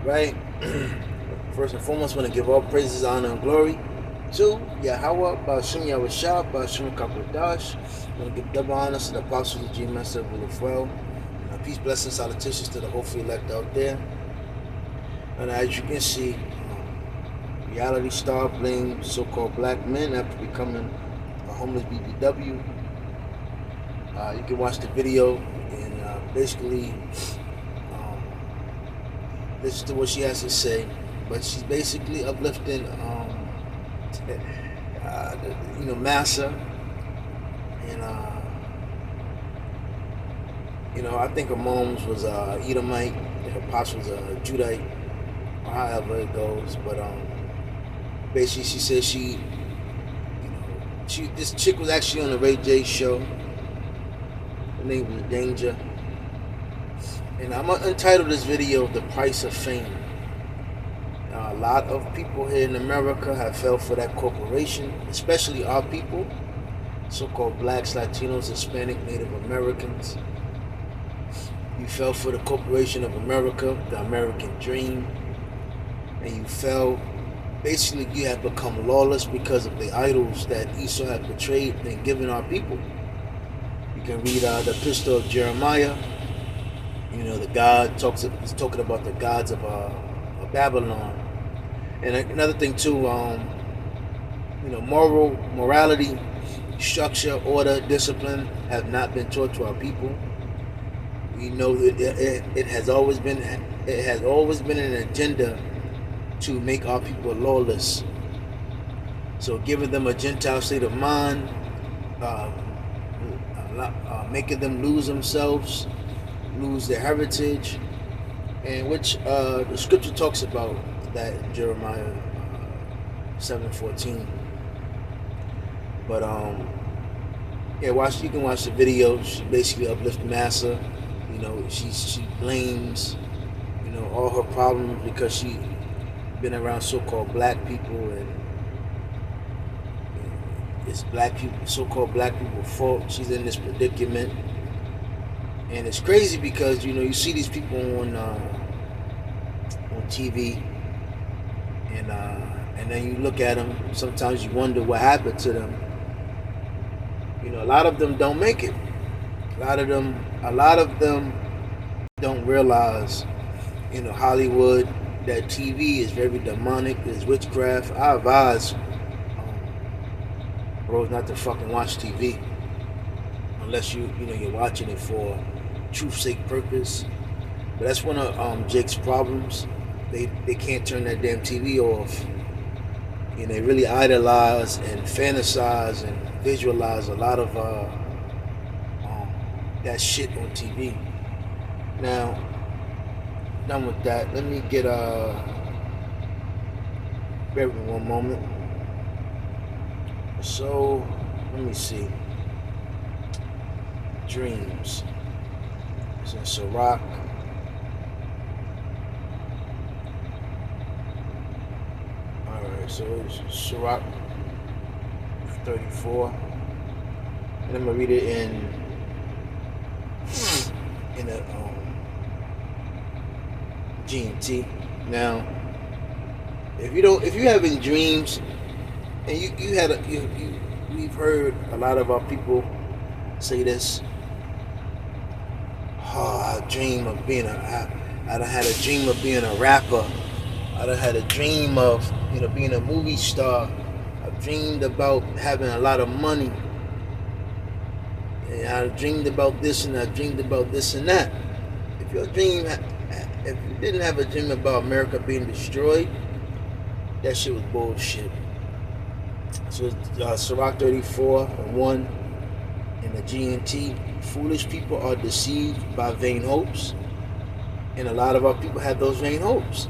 right? First and foremost, want to give all praises, honor, and glory to Yahweh, Ba'ashim Yahushua, Ba'ashim Kakodash. I want to give double honors to the apostles of G Master of Will. Peace, blessings, salutations to the hopefully elect out there. And as you can see, reality star blames so-called black men after becoming a homeless BBW. You can watch the video and basically listen to what she has to say. But she's basically uplifting, Massa, and I think her mom's was Edomite, her pops was Judite, or however it goes. But basically, she said this chick was actually on the Ray J show. Her name was Danger, and I'm gonna entitle this video "The Price of Fame." A lot of people here in America have fell for that corporation, especially our people, so-called blacks, Latinos, Hispanic, Native Americans. You fell for the corporation of America, the American dream, and you fell. Basically, you have become lawless because of the idols that Esau had portrayed and given our people. You can read the Epistle of Jeremiah. The God is talking about the gods of Babylon. And another thing too, morality, structure, order, discipline have not been taught to our people. We know that it has always been an agenda to make our people lawless. So giving them a Gentile state of mind, making them lose themselves, lose their heritage, and which the scripture talks about that in Jeremiah 7:14. But you can watch the video. She basically uplifts Massa. She blames all her problems because she been around so-called black people, and it's black people, so-called black people's fault she's in this predicament. And it's crazy because you see these people on TV, and then you look at them. Sometimes you wonder what happened to them. A lot of them don't make it. A lot of them don't realize, Hollywood, that TV is very demonic. It's witchcraft. I advise bros not to fucking watch TV unless you're watching it for truth's sake purpose. But that's one of Jake's problems. They can't turn that damn TV off. They really idolize and fantasize and visualize a lot of that shit on TV. Now, done with that. Let me get bear with me one moment. So, let me see. Dreams. It's in Sirach. Alright, so it's Sirach 34. And I'm gonna read it in a GMT. Now, if you having dreams, and we've heard a lot of our people say this. I dream of being I done had a dream of being a rapper. I done had a dream of being a movie star. I've dreamed about having a lot of money. And I dreamed about this and I dreamed about this and that. If you didn't have a dream about America being destroyed, that shit was bullshit. So it's Sirach 34:1 in the GNT. Foolish people are deceived by vain hopes, and a lot of our people have those vain hopes.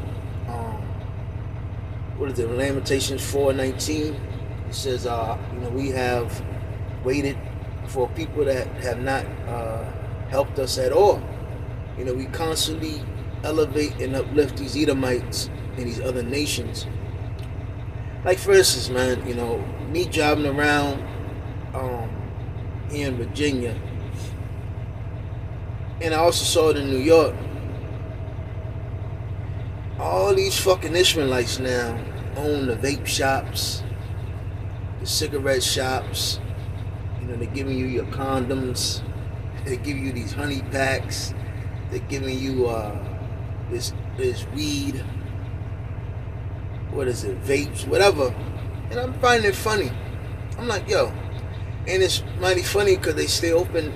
What is it? Lamentations 4:19. It says, we have waited for people that have not helped us at all. We constantly elevate and uplift these Edomites and these other nations. Like for instance, man, me driving around here in Virginia, and I also saw it in New York. all these fucking Ishmaelites now own the vape shops, the cigarette shops. You know, they're giving you your condoms. They're giving you these honey packs. They're giving you this weed. What is it? Vapes, whatever. And I'm finding it funny. I'm like, yo. And it's mighty funny because they stay open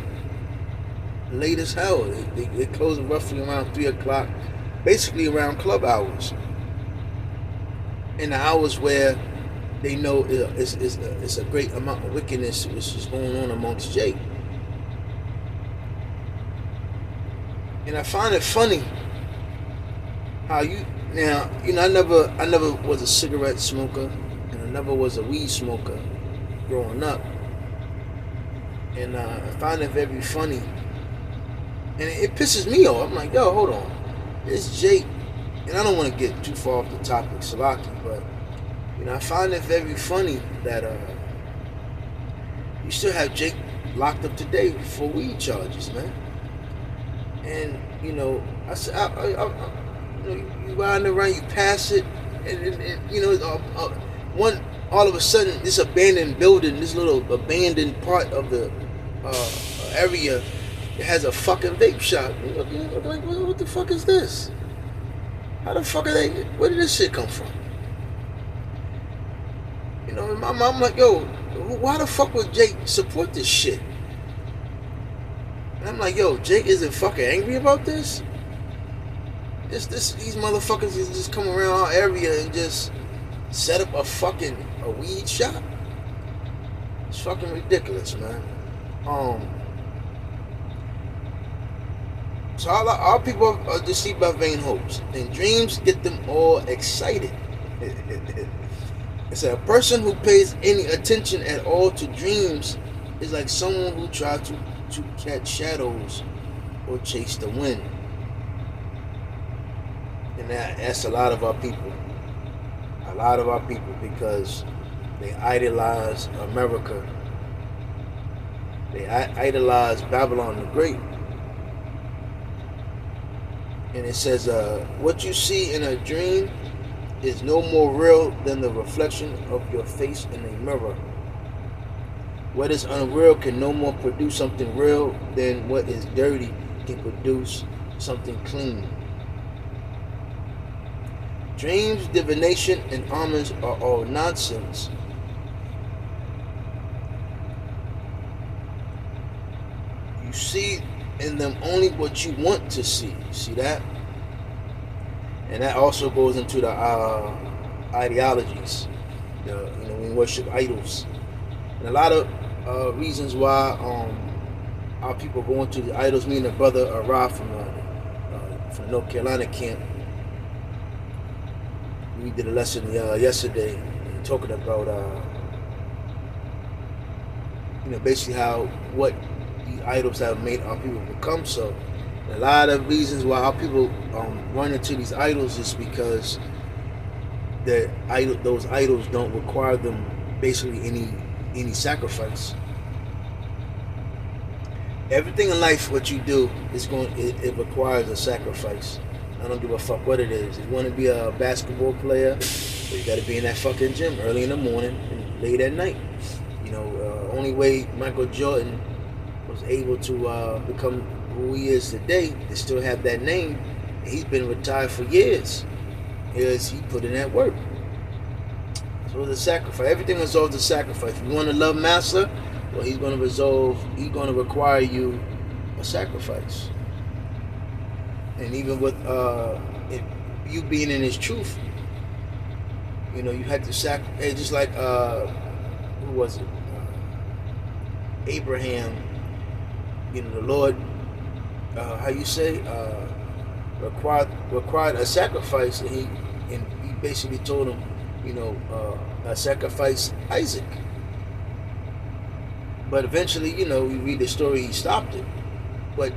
late as hell. They close roughly around 3 o'clock, basically around club hours. In the hours where they know it's a great amount of wickedness which is going on amongst Jake. And I find it funny how I never was a cigarette smoker, and I never was a weed smoker growing up. And I find it very funny. And it pisses me off. I'm like, yo, hold on. It's Jake. And I don't want to get too far off the topic, Salaki, but I find it very funny that you still have Jake locked up today for weed charges, man. And I said, you riding around, you pass it, and one all of a sudden this abandoned building, this little abandoned part of the area, it has a fucking vape shop. Like, what the fuck is this? How the fuck are they? Where did this shit come from? I'm like, yo, why the fuck would Jake support this shit? And I'm like, yo, Jake isn't fucking angry about this? These motherfuckers just come around our area and just set up a weed shop. It's fucking ridiculous, man. So all people are deceived by vain hopes, and dreams get them all excited. It's a person who pays any attention at all to dreams is like someone who tries to catch shadows or chase the wind. And that's a lot of our people. A lot of our people, because they idolize America. They idolize Babylon the Great. And it says, what you see in a dream is no more real than the reflection of your face in a mirror. What is unreal can no more produce something real than what is dirty can produce something clean. Dreams, divination, and omens are all nonsense. You see in them only what you want to see. See that? And that also goes into the ideologies. We worship idols. And a lot of reasons why our people go into the idols. Me and the brother Ra from North Carolina camp, we did a lesson yesterday talking about basically what the idols have made our people become. So a lot of reasons why our people run into these idols is because those idols don't require them basically any sacrifice. Everything in life, what you do, it requires a sacrifice. I don't give a fuck what it is. If you want to be a basketball player, you got to be in that fucking gym early in the morning and late at night. Only way Michael Jordan was able to become who he is today is still have that name. He's been retired for years. Is he put in that work? So the sacrifice. Everything resolves the sacrifice. If you want to love Master, well, he's going to require you a sacrifice. And even with you being in his truth, you had to sacrifice. Just like who was it? Abraham. The Lord, how you say, required a sacrifice, and he basically told him, sacrifice Isaac. But eventually, we read the story, he stopped it. But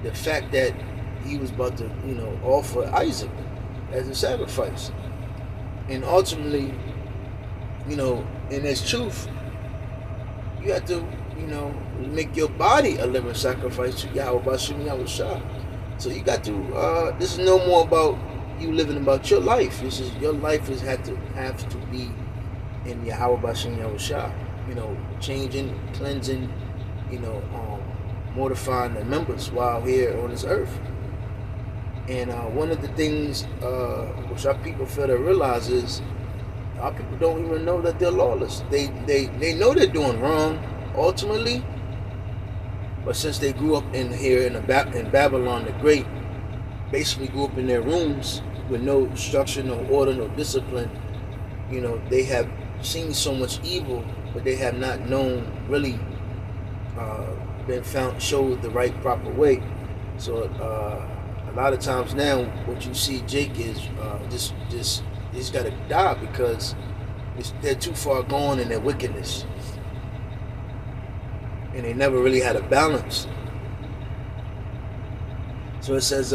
the fact that he was about to, offer Isaac as a sacrifice. And ultimately, in its truth, you have to, make your body a living sacrifice to Yahweh Bashim Yahweh Shah. So you got to, this is no more about you living about your life. This is your life is have to be in Yahweh Bashem Yahushua. Changing, cleansing, mortifying the members while here on this earth. And one of the things which our people fail to realize is our people don't even know that they're lawless. They know they're doing wrong ultimately, but since they grew up in Babylon the Great, basically grew up in their rooms with no structure, no order, no discipline. They have seen so much evil, but they have not known really been showed the right proper way. So a lot of times now, what you see, Jake, is he's got to die because they're too far gone in their wickedness, and they never really had a balance. So it says,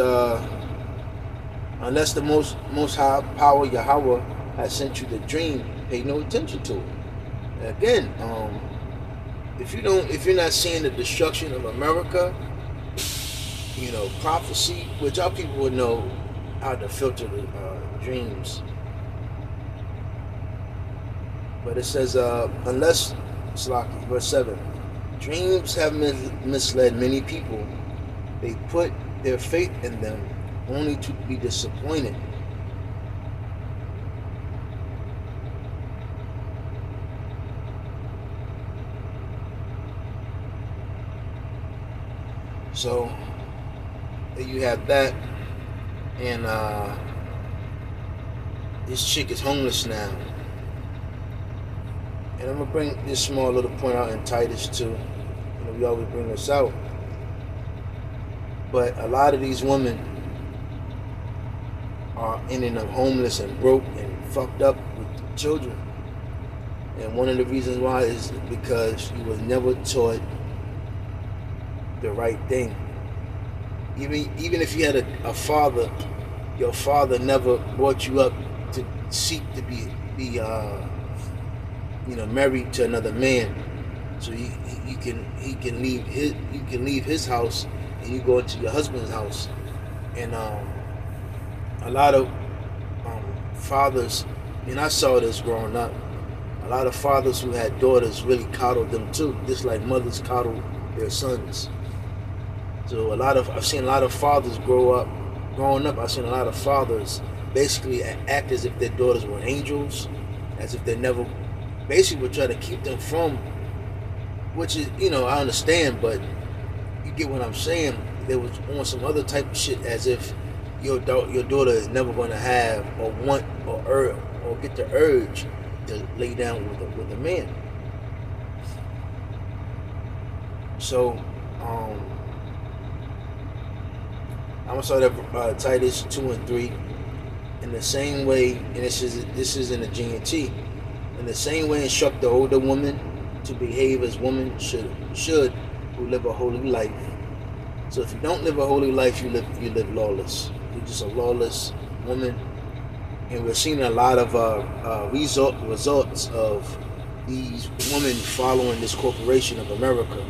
unless the most high power Yahweh has sent you the dream, pay no attention to it. Again, if you're not seeing the destruction of America, prophecy, which our people would know how to filter the dreams. But it says, unless, Slaki, verse 7, dreams have misled many people. They put their faith in them only to be disappointed. So you have that, and this chick is homeless now. And I'm gonna bring this small little point out in Titus too. We always bring this out. But a lot of these women are ending up homeless and broke and fucked up with children. And one of the reasons why is because she was never taught the right thing. Even if you had a father, your father never brought you up to seek to be married to another man, so he can leave his house and you go into your husband's house. And a lot of fathers, and I saw this growing up, a lot of fathers who had daughters really coddled them too, just like mothers coddle their sons. So I've seen a lot of fathers growing up, I've seen a lot of fathers basically act as if their daughters were angels, as if they never, basically would try to keep them from, which is, I understand, but you get what I'm saying. They was on some other type of shit, as if your daughter is never going to have or want or get the urge to lay down with a man. So, I'm gonna start at Titus 2 and 3. In the same way, and this is in the G&T. In the same way, instruct the older woman to behave as women should who live a holy life. So if you don't live a holy life, you live lawless. You're just a lawless woman. And we're seeing a lot of results of these women following this corporation of America,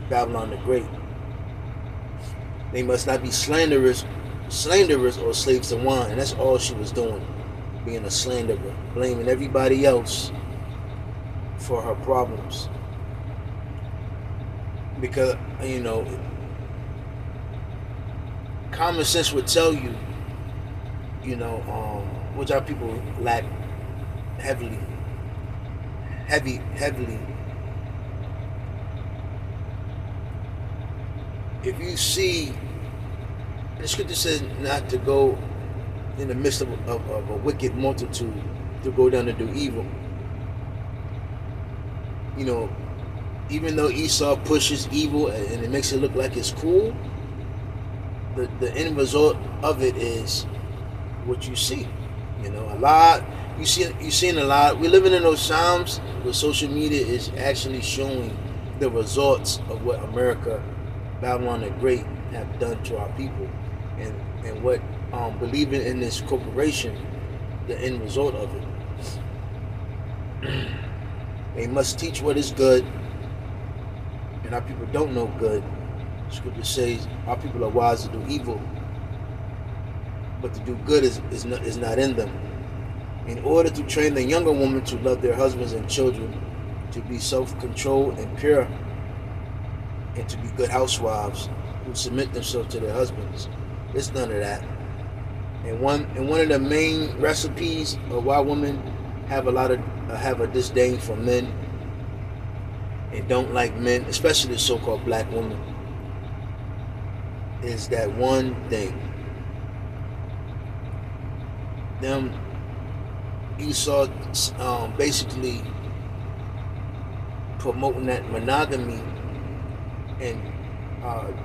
Babylon the Great. They must not be slanderers or slaves to wine. And that's all she was doing, being a slanderer, blaming everybody else for her problems. Because, common sense would tell you, which our people lack heavily. If you see, the scripture says not to go in the midst of a wicked multitude, to go down to do evil. Even though Esau pushes evil and it makes it look like it's cool, the end result of it is what you see. A lot. You're seeing a lot. We're living in those times where social media is actually showing the results of what America, Babylon the Great, have done to our people, and what believing in this corporation, the end result of it. They must teach what is good, and our people don't know good. Scripture says our people are wise to do evil. but to do good is not in them. In order to train the younger women to love their husbands and children, to be self-controlled and pure, and to be good housewives who submit themselves to their husbands. It's none of that. And one of the main recipes of why women have a disdain for men and don't like men, especially the so-called black woman, is that one thing. Them Esau basically promoting that monogamy and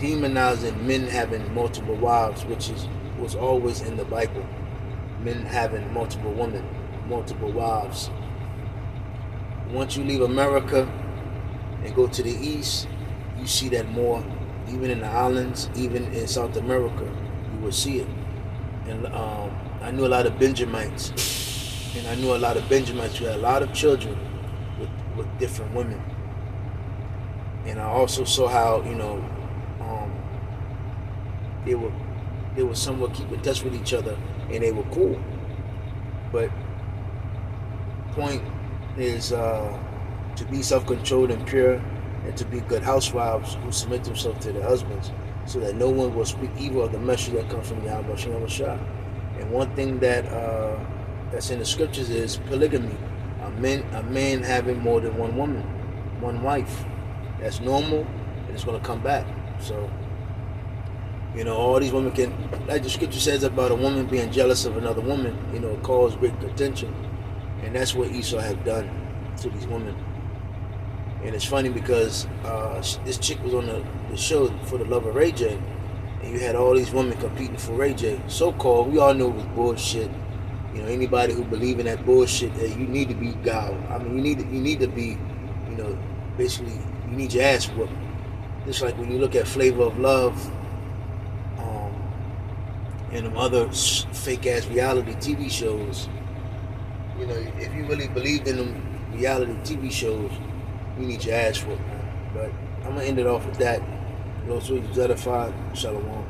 demonizing men having multiple wives, which was always in the Bible. Men having multiple women, multiple wives. Once you leave America and go to the East, you see that more. Even in the islands, even in South America, you will see it. And I knew a lot of Benjamites, and I knew a lot of Benjamites who had a lot of children with different women. And I also saw how they were somewhat keep in touch with each other, and they were cool. But point is to be self-controlled and pure, and to be good housewives who submit themselves to their husbands, so that no one will speak evil of the message that comes from Yahweh Shah. And one thing that's in the scriptures is polygamy. A man having more than one woman, one wife. That's normal, and it's going to come back. So, all these women can, like the scripture says about a woman being jealous of another woman, cause great contention. And that's what Esau had done to these women. And it's funny because this chick was on the show For the Love of Ray J, and you had all these women competing for Ray J. So-called, we all knew it was bullshit. Anybody who believe in that bullshit, you need to be God. I mean, you need to be, basically, you need your ass whooped. Just like when you look at Flavor of Love, and them other fake ass reality TV shows. If you really believed in them reality TV shows, you need your ass whooped, man. But I'm gonna end it off with that. Those who is edified, shalom.